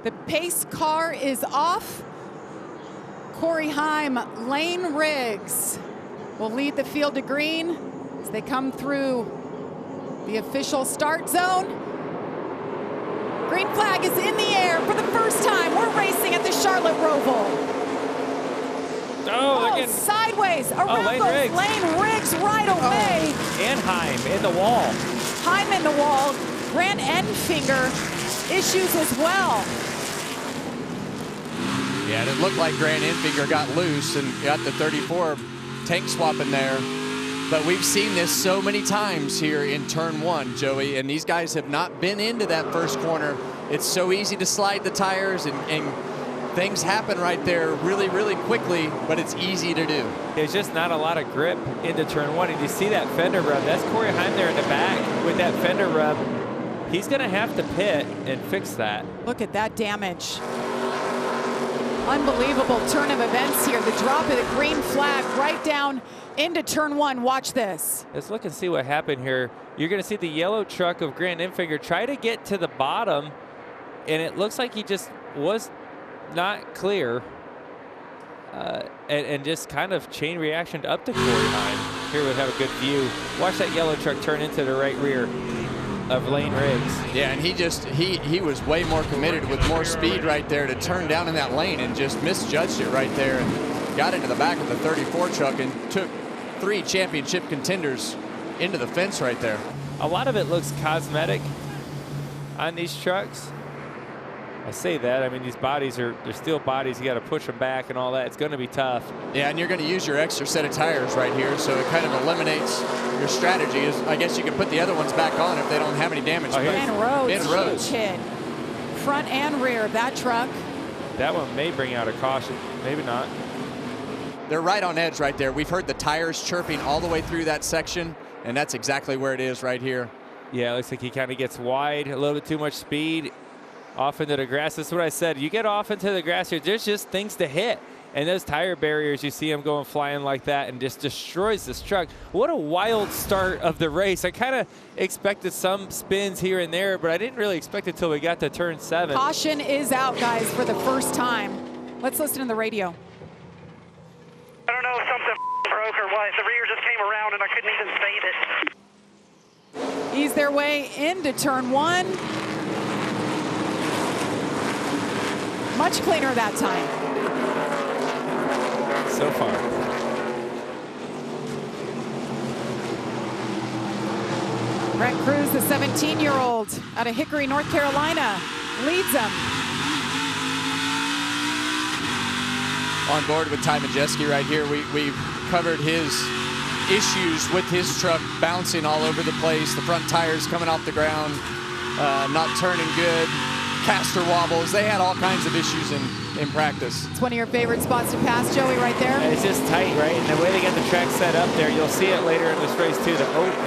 The pace car is off. Corey Heim, Lane Riggs will lead the field to green as they come through the official start zone. Green flag is in the air for the first time. We're racing at the Charlotte Roval. Oh, sideways around Lane Riggs right away. And Heim in the wall. Heim in the wall. Grant Enfinger issues as well. Yeah, and it looked like Grant Enfinger got loose and got the 34 tank swap in there. But we've seen this so many times here in turn one, Joey, and these guys have not been into that first corner. It's so easy to slide the tires and things happen right there really, really quickly, but it's easy to do. There's just not a lot of grip into turn one. And you see that fender rub. That's Corey Heim there in the back with that fender rub. He's going to have to pit and fix that. Look at that damage. Unbelievable turn of events here. The drop of the green flag right down into turn one. Watch this. Let's look and see what happened here. You're going to see the yellow truck of Grant Enfinger try to get to the bottom, and it looks like he just was not clear and just kind of chain reaction up to Corey Heim. Here we have a good view. Watch that yellow truck turn into the right rear of Lane Riggs. Yeah, and he was way more committed with more speed right there to turn down in that lane and just misjudged it right there and got into the back of the 34 truck and took 3 championship contenders into the fence right there. A lot of it looks cosmetic on these trucks. I say that, I mean, these bodies they're steel bodies. You got to push them back and all that. It's going to be tough. Yeah, and you're going to use your extra set of tires right here, so it kind of eliminates your strategy. I guess you can put the other ones back on if they don't have any damage. Ben Rhodes, huge hit. Front and rear of that truck. That one may bring out a caution, maybe not. They're right on edge right there. We've heard the tires chirping all the way through that section, and that's exactly where it is right here. Yeah, it looks like he kind of gets wide, a little bit too much speed. Off into the grass. That's what I said. You get off into the grass here, there's just things to hit. And those tire barriers, you see him going flying like that and just destroys this truck. What a wild start of the race. I kind of expected some spins here and there, but I didn't really expect it until we got to turn 7. Caution is out, guys, for the first time. Let's listen to the radio. I don't know if something broke or what. The rear just came around and I couldn't even save it. Ease their way into turn 1. Much cleaner that time. So far. Brent Cruz, the 17-year-old out of Hickory, North Carolina, leads them. On board with Ty Majeski right here. We've covered his issues with his truck bouncing all over the place. The front tires coming off the ground, not turning good. Caster wobbles. They had all kinds of issues in practice. It's one of your favorite spots to pass, Joey, right there. It's just tight, right? And the way they got the track set up there, you'll see it later in this race too.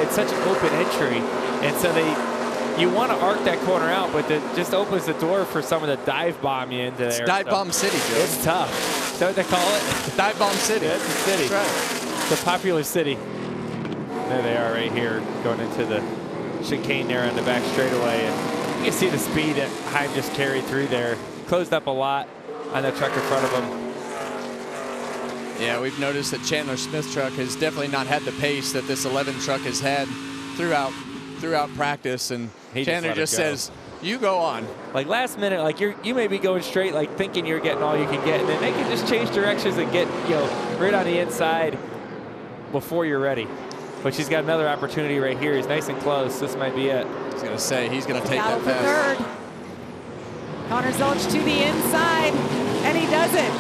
It's such an open entry, and so you want to arc that corner out, but it just opens the door for someone to dive bomb you into there. It's dive bomb city, Joe. It's tough. Is that what they call it? Dive bomb city. Yeah, it's a city. That's right. It's a popular city. There they are right here, going into the chicane there on the back straightaway. And you can see the speed that Heim just carried through there. Closed up a lot on that truck in front of him. Yeah, we've noticed that Chandler Smith's truck has definitely not had the pace that this 11 truck has had throughout practice, and Chandler just says, you go on. Like last minute, like you may be going straight, like thinking you're getting all you can get, and then they can just change directions and get, right on the inside before you're ready. But she's got another opportunity right here. He's nice and close. This might be it. I was going to say, he's going to take Battle that pass. Third. Connor Zelch to the inside, and he does it.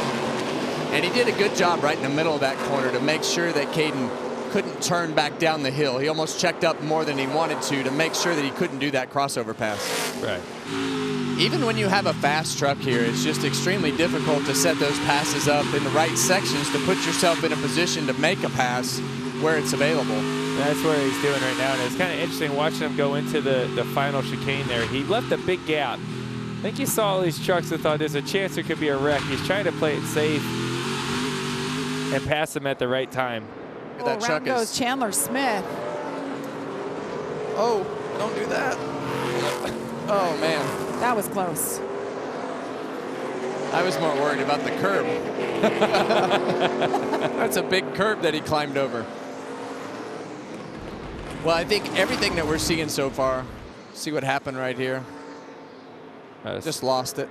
And he did a good job right in the middle of that corner to make sure that Caden couldn't turn back down the hill. He almost checked up more than he wanted to make sure that he couldn't do that crossover pass. Right. Even when you have a fast truck here, it's just extremely difficult to set those passes up in the right sections to put yourself in a position to make a pass where it's available. That's what he's doing right now, and it's kind of interesting watching him go into the final chicane there. He left a big gap. I think he saw all these trucks and thought there's a chance there could be a wreck. He's trying to play it safe and pass them at the right time. Oh, that truck goes Chandler Smith. Oh, don't do that. Oh, man. That was close. I was more worried about the curb. That's a big curb that he climbed over. Well, I think everything that we're seeing so far, see what happened right here. Just lost it.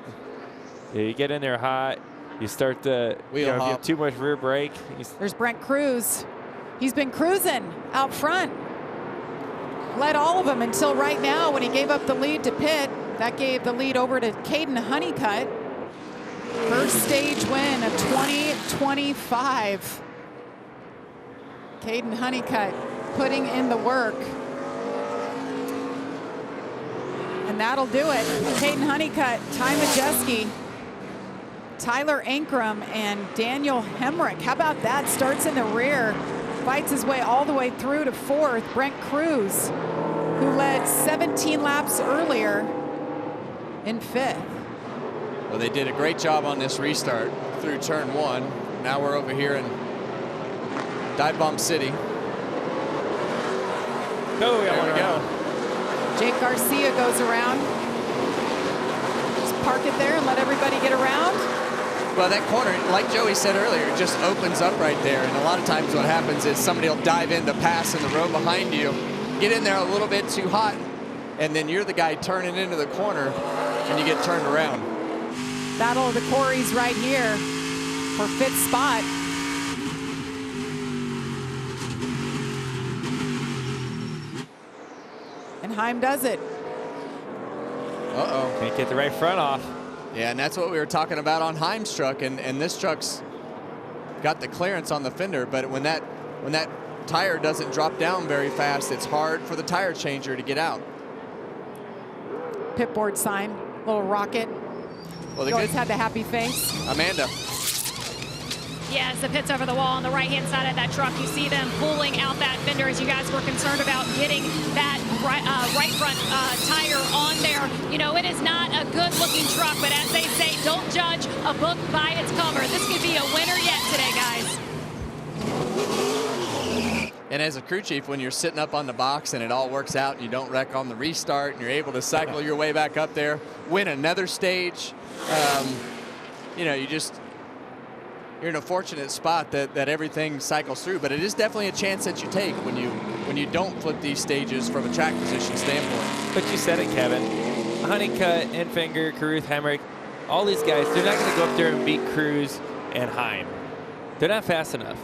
Yeah, you get in there hot. You start to, if you have too much rear brake. There's Brent Cruz. He's been cruising out front. Led all of them until right now when he gave up the lead to Pitt. That gave the lead over to Caden Honeycutt. First stage win of 2025. Caden Honeycutt putting in the work. And that'll do it. Caden Honeycutt, Ty Majeski, Tyler Ankrum, and Daniel Hemrick. How about that? Starts in the rear, fights his way all the way through to fourth. Brent Cruz, who led 17 laps earlier, in fifth. Well, they did a great job on this restart through turn 1. Now we're over here in Dive Bomb City. Oh, yeah, there we go. Jake Garcia goes around. Just park it there and let everybody get around. Well, that corner, like Joey said earlier, it just opens up right there. And a lot of times what happens is somebody will dive in to pass in the row behind you, get in there a little bit too hot, and then you're the guy turning into the corner, and you get turned around. Battle of the Quarries right here for fifth spot. And Heim does it. Uh-oh. Can't get the right front off. Yeah, and that's what we were talking about on Heim's truck, and this truck's got the clearance on the fender, but when that tire doesn't drop down very fast, it's hard for the tire changer to get out. Pit-board sign, little rocket. Well, You always had the happy face. Amanda. Yes, the pit's over the wall on the right-hand side of that truck. You see them pulling out that fender as you guys were concerned about getting that right front tire on there. You know, it is not a good-looking truck, but as they say, don't judge a book by its cover. This could be a winner yet today, guys. And as a crew chief, when you're sitting up on the box and it all works out and you don't wreck on the restart and you're able to cycle your way back up there, win another stage, you know, you're in a fortunate spot that everything cycles through. But it is definitely a chance that you take when you don't flip these stages from a track position standpoint. But you said it, Kevin. Honeycutt, Enfinger, Caruth, Hemrick, all these guys, they're not going to go up there and beat Cruz and Heim. They're not fast enough.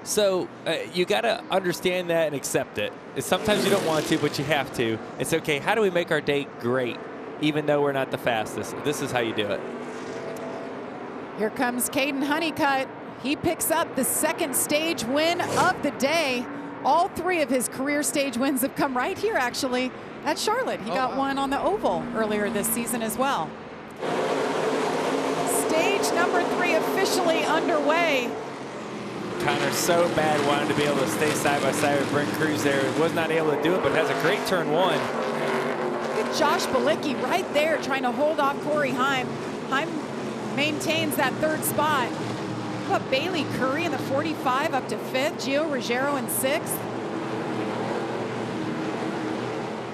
So you got to understand that and accept it. Sometimes you don't want to, but you have to. It's okay. How do we make our day great, even though we're not the fastest? This is how you do it. Here comes Caden Honeycutt. He picks up the second stage win of the day. All three of his career stage wins have come right here, actually, at Charlotte. He got one on the oval earlier this season as well. Stage number 3 officially underway. Connor's so bad wanted to be able to stay side by side with Brent Cruz there. Was not able to do it, but has a great turn 1. Look at Josh Balicki right there trying to hold off Corey Heim. Heim maintains that third spot. How about Bailey Curry in the 45 up to 5th, Gio Ruggiero in 6th.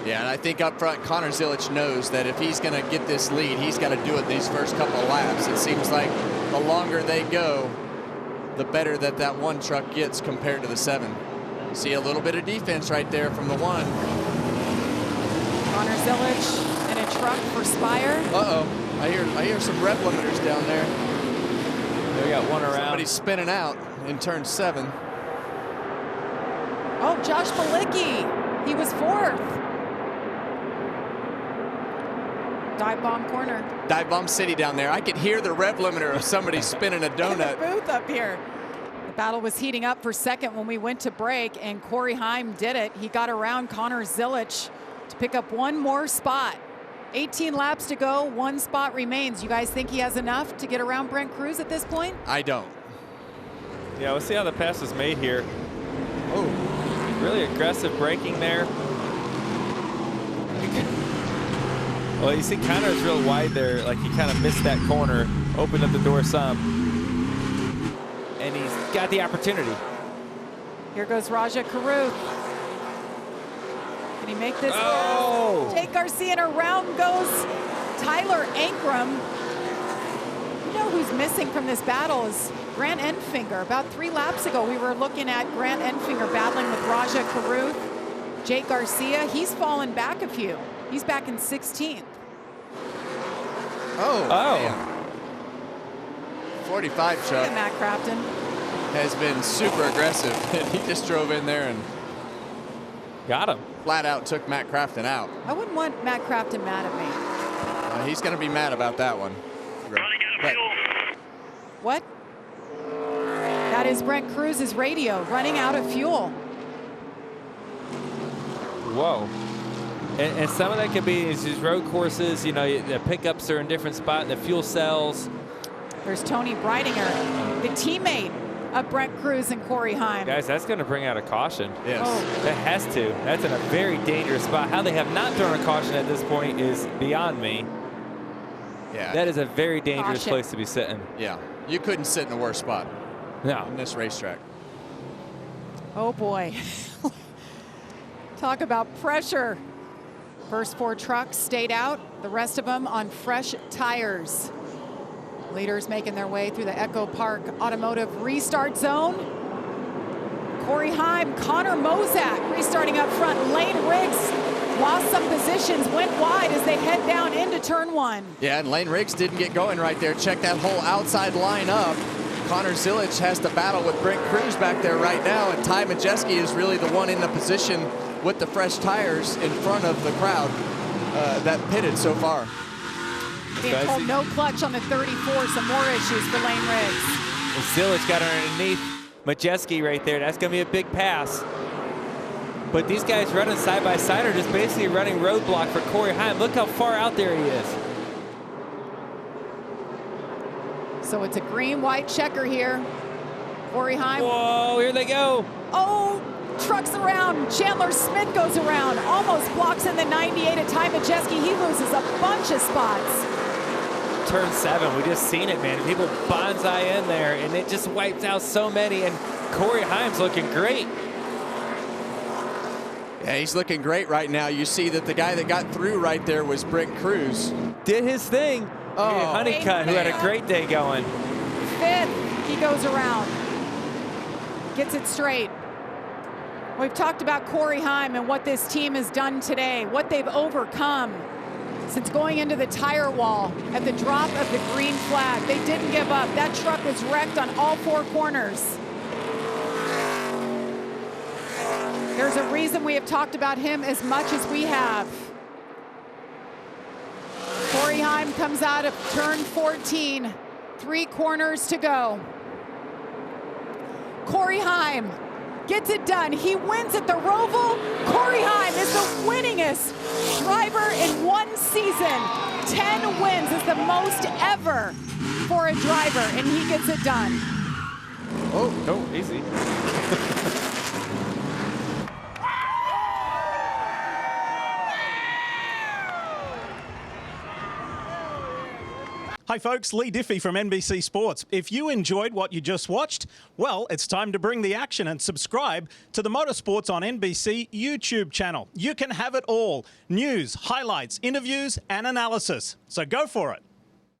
Yeah, and I think up front, Connor Zilic knows that if he's going to get this lead, he's got to do it these first couple of laps. It seems like the longer they go, the better that one truck gets compared to the 7. See a little bit of defense right there from the 1. Connor Zilic in a truck for Spire. Uh-oh. I hear some rev limiters down there. We got one around. Somebody's spinning out in turn 7. Oh, Josh Balicki. He was 4th. Dive bomb corner. Dive Bomb City down there. I could hear the rev limiter of somebody spinning a donut. In the booth up here. The battle was heating up for second when we went to break, and Corey Heim did it. He got around Connor Zilic to pick up one more spot. 18 laps to go, 1 spot remains. You guys think he has enough to get around Brent Cruz at this point? I don't. Yeah, we'll see how the pass is made here. Oh, really aggressive braking there. Well, you see Connor's real wide there. Like he kind of missed that corner, opened up the door some. And he's got the opportunity. Here goes Raja Caruth. Can he make this? Oh! Jake Garcia, and around goes Tyler Ankrum. You know who who's missing from this battle is Grant Enfinger. About 3 laps ago, we were looking at Grant Enfinger battling with Raja Caruth, Jake Garcia. He's fallen back a few. He's back in 16th. Oh. Man. 45 Look Chuck at Matt Crafton. has been super aggressive, and he just drove in there and got him. Flat out took Matt Crafton out. I wouldn't want Matt Crafton mad at me. He's going to be mad about that one. But What? That is Brent Cruz's radio, running out of fuel. Whoa. And some of that could be these road courses, you know, the pickups are in different spots, the fuel cells. There's Tony Breidinger, the teammate of Brent Cruz and Corey Heim. Guys, that's going to bring out a caution. yes. Oh. That has to. That's in a very dangerous spot. How they have not thrown a caution at this point is beyond me. Yeah. That is a very dangerous Caution. place to be sitting. Yeah. You couldn't sit in a worse spot No. in this racetrack. Oh boy. Talk about pressure. First 4 trucks stayed out, the rest of them on fresh tires. Leaders making their way through the Echo Park Automotive restart zone. Corey Heim, Connor Mozak restarting up front. Lane Riggs lost some positions, went wide as they head down into turn 1. Yeah, and Lane Riggs didn't get going right there. Check that whole outside line up. Connor Zilich has to battle with Brent Cruz back there right now, and Ty Majeski is really the one in the position with the fresh tires in front of the crowd that pitted so far. Being told no clutch on the 34, some more issues for Lane Riggs. And Zilich got underneath Majeski right there. That's going to be a big pass. But these guys running side by side are just basically running roadblock for Corey Heim. Look how far out there he is. So it's a green-white checker here. Corey Heim. Whoa, here they go. Oh, trucks around. Chandler Smith goes around. Almost blocks in the 98 at Ty Majeski. He loses a bunch of spots. Turn 7, we just seen it, man. People bonsai in there, and it just wipes out so many. And Corey Heim's looking great. Yeah, he's looking great right now. You see that the guy that got through right there was Brent Cruz. Did his thing. Oh, Honeycutt, who had a great day going. 5th, he goes around. Gets it straight. We've talked about Corey Heim and what this team has done today, what they've overcome since going into the tire wall at the drop of the green flag. They didn't give up. That truck was wrecked on all 4 corners. There's a reason we have talked about him as much as we have. Corey Heim comes out of turn 14, 3 corners to go. Corey Heim gets it done. He wins at the Roval. Corey Heim is the winningest driver in one season. 10 wins is the most ever for a driver, and he gets it done. Oh, easy. Hi folks, Lee Diffie from NBC Sports. If you enjoyed what you just watched, well, it's time to bring the action and subscribe to the Motorsports on NBC YouTube channel. You can have it all: news, highlights, interviews, and analysis. So go for it.